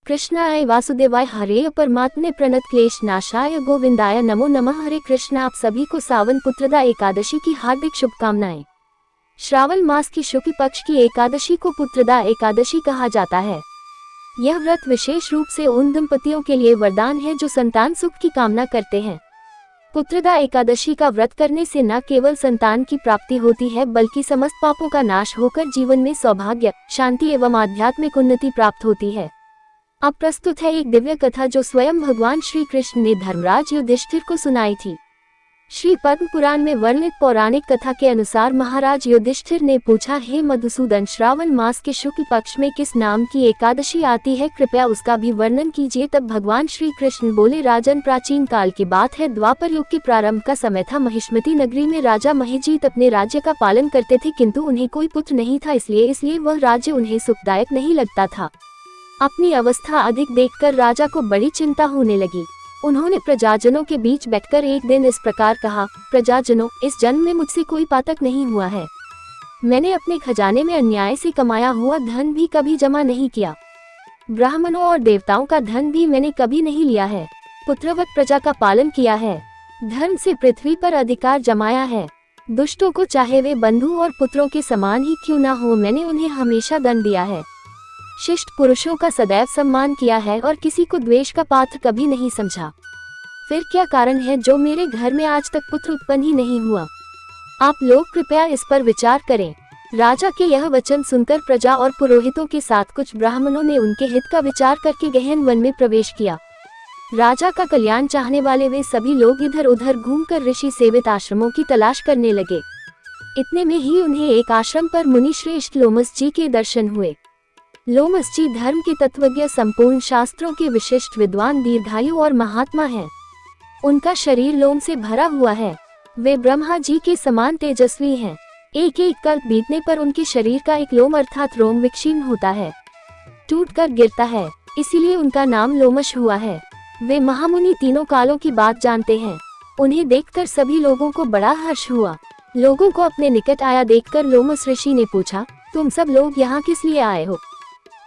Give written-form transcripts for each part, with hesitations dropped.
कृष्णाय वासुदेवाय हरे परमात्मे प्रणत क्लेश नाशाय गोविंदाय नमो नमः। हरे कृष्ण। आप सभी को सावन पुत्रदा एकादशी की हार्दिक शुभकामनाएं। श्रावण मास की शुक्ल पक्ष की एकादशी को पुत्रदा एकादशी कहा जाता है। यह व्रत विशेष रूप से उन दंपतियों के लिए वरदान है जो संतान सुख की कामना करते हैं। पुत्रदा एकादशी का व्रत करने से न केवल संतान की प्राप्ति होती है बल्कि समस्त पापों का नाश होकर जीवन में सौभाग्य, शांति एवं आध्यात्मिक उन्नति प्राप्त होती है। अब प्रस्तुत है एक दिव्य कथा जो स्वयं भगवान श्री कृष्ण ने धर्मराज युधिष्ठिर को सुनाई थी। श्री पद्म पुराण में वर्णित पौराणिक कथा के अनुसार महाराज युधिष्ठिर ने पूछा, हे मधुसूदन, श्रावण मास के शुक्ल पक्ष में किस नाम की एकादशी आती है, कृपया उसका भी वर्णन कीजिए। तब भगवान श्री कृष्ण बोले, राजन, प्राचीन काल की बात है। द्वापर युग के प्रारंभ का समय था। महिष्मती नगरी में राजा महिजीत अपने राज्य का पालन करते थे, किंतु उन्हें कोई पुत्र नहीं था, इसलिए वह राज्य उन्हें सुखदायक नहीं लगता था। अपनी अवस्था अधिक देखकर राजा को बड़ी चिंता होने लगी। उन्होंने प्रजाजनों के बीच बैठकर एक दिन इस प्रकार कहा, प्रजाजनों, इस जन्म में मुझसे कोई पातक नहीं हुआ है। मैंने अपने खजाने में अन्याय से कमाया हुआ धन भी कभी जमा नहीं किया। ब्राह्मणों और देवताओं का धन भी मैंने कभी नहीं लिया है। पुत्रवत प्रजा का पालन किया है। धर्म से पृथ्वी पर अधिकार जमाया है। दुष्टों को चाहे वे बंधु और पुत्रों के समान ही क्यों न हो, मैंने उन्हें हमेशा दंड दिया है। शिष्ट पुरुषों का सदैव सम्मान किया है और किसी को द्वेष का पात्र कभी नहीं समझा। फिर क्या कारण है जो मेरे घर में आज तक पुत्र उत्पन्न ही नहीं हुआ? आप लोग कृपया इस पर विचार करें। राजा के यह वचन सुनकर प्रजा और पुरोहितों के साथ कुछ ब्राह्मणों ने उनके हित का विचार करके गहन वन में प्रवेश किया। राजा का कल्याण चाहने वाले वे सभी लोग इधर उधर घूमकर ऋषि सेवित आश्रमों की तलाश करने लगे। इतने में ही उन्हें एक आश्रम पर मुनि श्रेष्ठ लोमस जी के दर्शन हुए। लोमस जी धर्म के तत्वज्ञ, संपूर्ण शास्त्रों के विशिष्ट विद्वान, दीर्घायु और महात्मा हैं। उनका शरीर लोम से भरा हुआ है। वे ब्रह्मा जी के समान तेजस्वी हैं। एक एक कल्प बीतने पर उनके शरीर का एक लोम अर्थात रोम विक्षीण होता है, टूटकर गिरता है, इसीलिए उनका नाम लोमश हुआ है। वे महामुनि तीनों कालों की बात जानते हैं। उन्हें देखकर सभी लोगों को बड़ा हर्ष हुआ। लोगों को अपने निकट आया देखकर लोमस ऋषि ने पूछा, तुम सब लोग यहाँ किस लिए आए हो?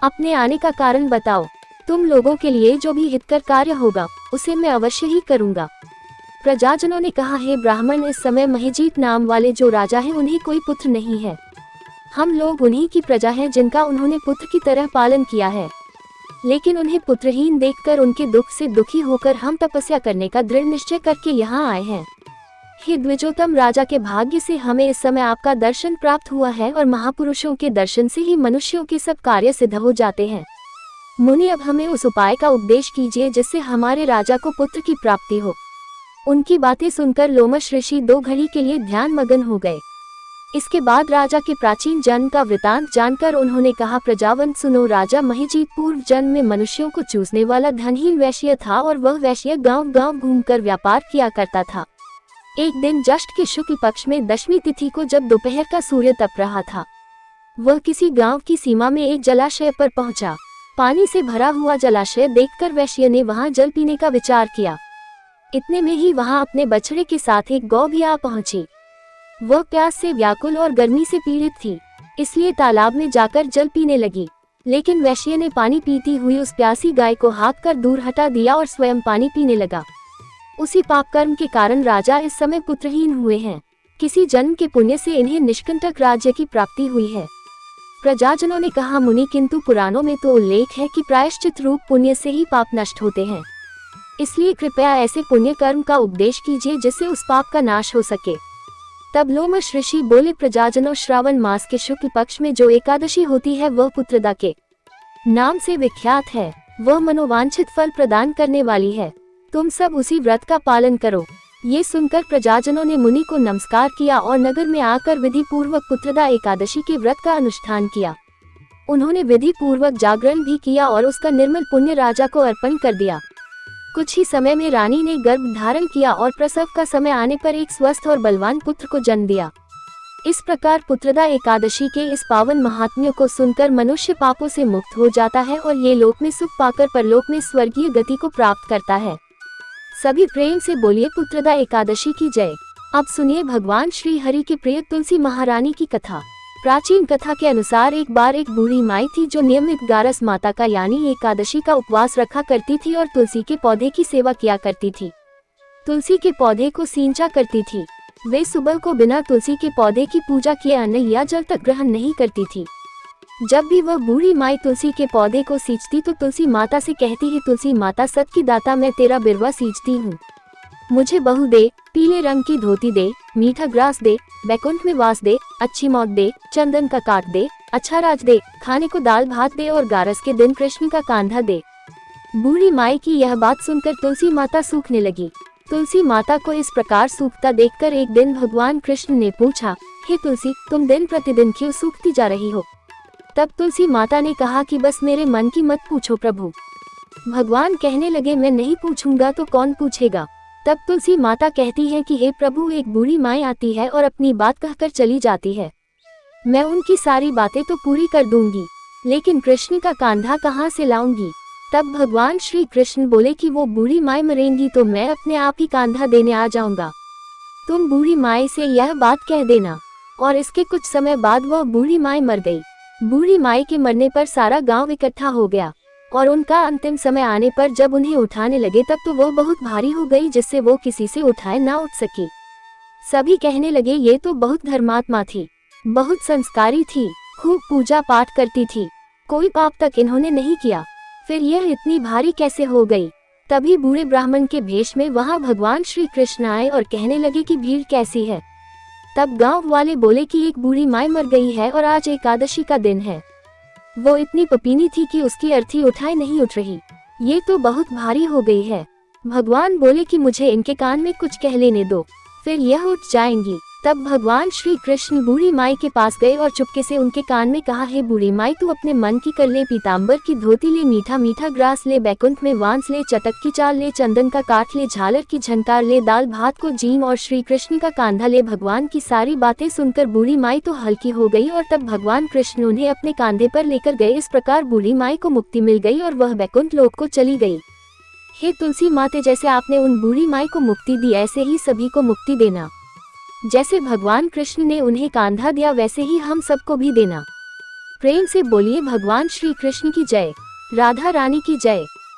अपने आने का कारण बताओ। तुम लोगों के लिए जो भी हितकर कार्य होगा उसे मैं अवश्य ही करूंगा। प्रजाजनों ने कहा, हे ब्राह्मण, इस समय महिजीत नाम वाले जो राजा हैं उन्हें कोई पुत्र नहीं है। हम लोग उन्हीं की प्रजा हैं जिनका उन्होंने पुत्र की तरह पालन किया है, लेकिन उन्हें पुत्रहीन देखकर उनके दुख से दुखी होकर हम तपस्या करने का दृढ़ निश्चय करके यहाँ आए हैं। हे द्विजोतम राजा के भाग्य से हमें इस समय आपका दर्शन प्राप्त हुआ है और महापुरुषों के दर्शन से ही मनुष्यों के सब कार्य सिद्ध हो जाते हैं। मुनि, अब हमें उस उपाय का उपदेश कीजिए जिससे हमारे राजा को पुत्र की प्राप्ति हो। उनकी बातें सुनकर लोमश ऋषि 2 घड़ी के लिए ध्यान मगन हो गए। इसके बाद राजा के प्राचीन जन्म का वृतांत जानकर उन्होंने कहा, प्रजावंत सुनो, राजा महिजीत पूर्व जन्म में मनुष्यों को चूसने वाला धनहीन वैश्य था और वह वैश्य गाँव गाँव घूमकर व्यापार किया करता था। एक दिन ज्येष्ठ के शुक्ल पक्ष में 10वीं तिथि को जब दोपहर का सूर्य तप रहा था, वह किसी गांव की सीमा में एक जलाशय पर पहुंचा। पानी से भरा हुआ जलाशय देखकर वैश्य ने वहां जल पीने का विचार किया। इतने में ही वहां अपने बछड़े के साथ एक गौ भी आ पहुंची। वह प्यास से व्याकुल और गर्मी से पीड़ित थी, इसलिए तालाब में जाकर जल पीने लगी। लेकिन वैश्य ने पानी पीती हुई उस प्यासी गाय को हाँक कर दूर हटा दिया और स्वयं पानी पीने लगा। उसी पाप कर्म के कारण राजा इस समय पुत्रहीन हुए हैं। किसी जन्म के पुण्य से इन्हें निष्कंटक राज्य की प्राप्ति हुई है। प्रजाजनों ने कहा, मुनि, किंतु पुराणों में तो उल्लेख है कि प्रायश्चित रूप पुण्य से ही पाप नष्ट होते हैं। इसलिए कृपया ऐसे पुण्य कर्म का उपदेश कीजिए जिससे उस पाप का नाश हो सके। तब लोमश ऋषि बोले, प्रजाजनों, श्रावण मास के शुक्ल पक्ष में जो एकादशी होती है वह पुत्रदा के नाम से विख्यात है। वह मनोवांछित फल प्रदान करने वाली है। तुम सब उसी व्रत का पालन करो। ये सुनकर प्रजाजनों ने मुनि को नमस्कार किया और नगर में आकर विधि पूर्वक पुत्रदा एकादशी के व्रत का अनुष्ठान किया। उन्होंने विधि पूर्वक जागरण भी किया और उसका निर्मल पुण्य राजा को अर्पण कर दिया। कुछ ही समय में रानी ने गर्भ धारण किया और प्रसव का समय आने पर एक स्वस्थ और बलवान पुत्र को जन्म दिया। इस प्रकार पुत्रदा एकादशी के इस पावन महात्म्य को सुनकर मनुष्य पापों से मुक्त हो जाता है और ये लोक में सुख पाकर परलोक में स्वर्गीय गति को प्राप्त करता है। सभी प्रेम से बोलिए पुत्रदा एकादशी की जय। अब सुनिए भगवान श्री हरि के प्रिय तुलसी महारानी की कथा। प्राचीन कथा के अनुसार एक बार एक बूढ़ी माई थी जो नियमित गारस माता का यानी एकादशी का उपवास रखा करती थी और तुलसी के पौधे की सेवा किया करती थी। तुलसी के पौधे को सींचा करती थी। वे सुबह को बिना तुलसी के पौधे की पूजा किए अन्न या जल तक ग्रहण नहीं करती थी। जब भी वह बूढ़ी माई तुलसी के पौधे को सींचती तो तुलसी माता से कहती है, तुलसी माता सत की दाता, मैं तेरा बिरवा सींचती हूँ, मुझे बहू दे, पीले रंग की धोती दे, मीठा ग्रास दे, बैकुंठ में वास दे, अच्छी मौत दे, चंदन का काट दे, अच्छा राज दे, खाने को दाल भात दे और गारस के दिन कृष्ण का कांधा दे। बूढ़ी माई की यह बात सुनकर तुलसी माता सूखने लगी। तुलसी माता को इस प्रकार सूखता देखकर एक दिन भगवान कृष्ण ने पूछा, हे तुलसी, तुम दिन प्रतिदिन क्यों सूखती जा रही हो? तब तुलसी माता ने कहा कि बस मेरे मन की मत पूछो प्रभु। भगवान कहने लगे, मैं नहीं पूछूंगा तो कौन पूछेगा? तब तुलसी माता कहती है कि हे प्रभु, एक बूढ़ी माई आती है और अपनी बात कहकर चली जाती है। मैं उनकी सारी बातें तो पूरी कर दूंगी, लेकिन कृष्ण का कांधा कहाँ से लाऊंगी? तब भगवान श्री कृष्ण बोले कि वो बूढ़ी माई मरेंगी तो मैं अपने आप ही कांधा देने आ जाऊंगा। तुम बूढ़ी माई से यह बात कह देना। और इसके कुछ समय बाद वह बूढ़ी माई मर गई। बूढ़ी माई के मरने पर सारा गांव इकट्ठा हो गया और उनका अंतिम समय आने पर जब उन्हें उठाने लगे तब तो वो बहुत भारी हो गई, जिससे वो किसी से उठाए ना उठ सकी। सभी कहने लगे, ये तो बहुत धर्मात्मा थी, बहुत संस्कारी थी, खूब पूजा पाठ करती थी, कोई पाप तक इन्होंने नहीं किया, फिर यह इतनी भारी कैसे हो गई? तभी बूढ़े ब्राह्मण के भेष में वहां भगवान श्री कृष्ण आए और कहने लगे कि भीड़ कैसी है। तब गांव वाले बोले कि एक बूढ़ी माई मर गई है और आज एकादशी का दिन है। वो इतनी पपीनी थी कि उसकी अर्थी उठाए नहीं उठ रही, ये तो बहुत भारी हो गई है। भगवान बोले कि मुझे इनके कान में कुछ कह लेने दो, फिर यह उठ जाएंगी। तब भगवान श्री कृष्ण बूढ़ी माई के पास गए और चुपके से उनके कान में कहा, हे बूढ़ी माई, तू अपने मन की कर ले, पीताम्बर की धोती ले, मीठा मीठा ग्रास ले, बैकुंठ में वांस ले, चटक की चाल ले, चंदन का काठ ले, झालर की झनकार ले, दाल भात को जीम और श्री कृष्ण का कांधा ले। भगवान की सारी बातें सुनकर बूढ़ी माई तो हल्की हो गई और तब भगवान कृष्ण उन्हें अपने कांधे पर लेकर गए। इस प्रकार बूढ़ी माई को मुक्ति मिल गई और वह बैकुंठ लोक को चली गई। हे तुलसी माते, जैसे आपने उन बूढ़ी माई को मुक्ति दी ऐसे ही सभी को मुक्ति देना। जैसे भगवान कृष्ण ने उन्हें कांधा दिया वैसे ही हम सबको भी देना। प्रेम से बोलिए भगवान श्री कृष्ण की जय, राधा रानी की जय।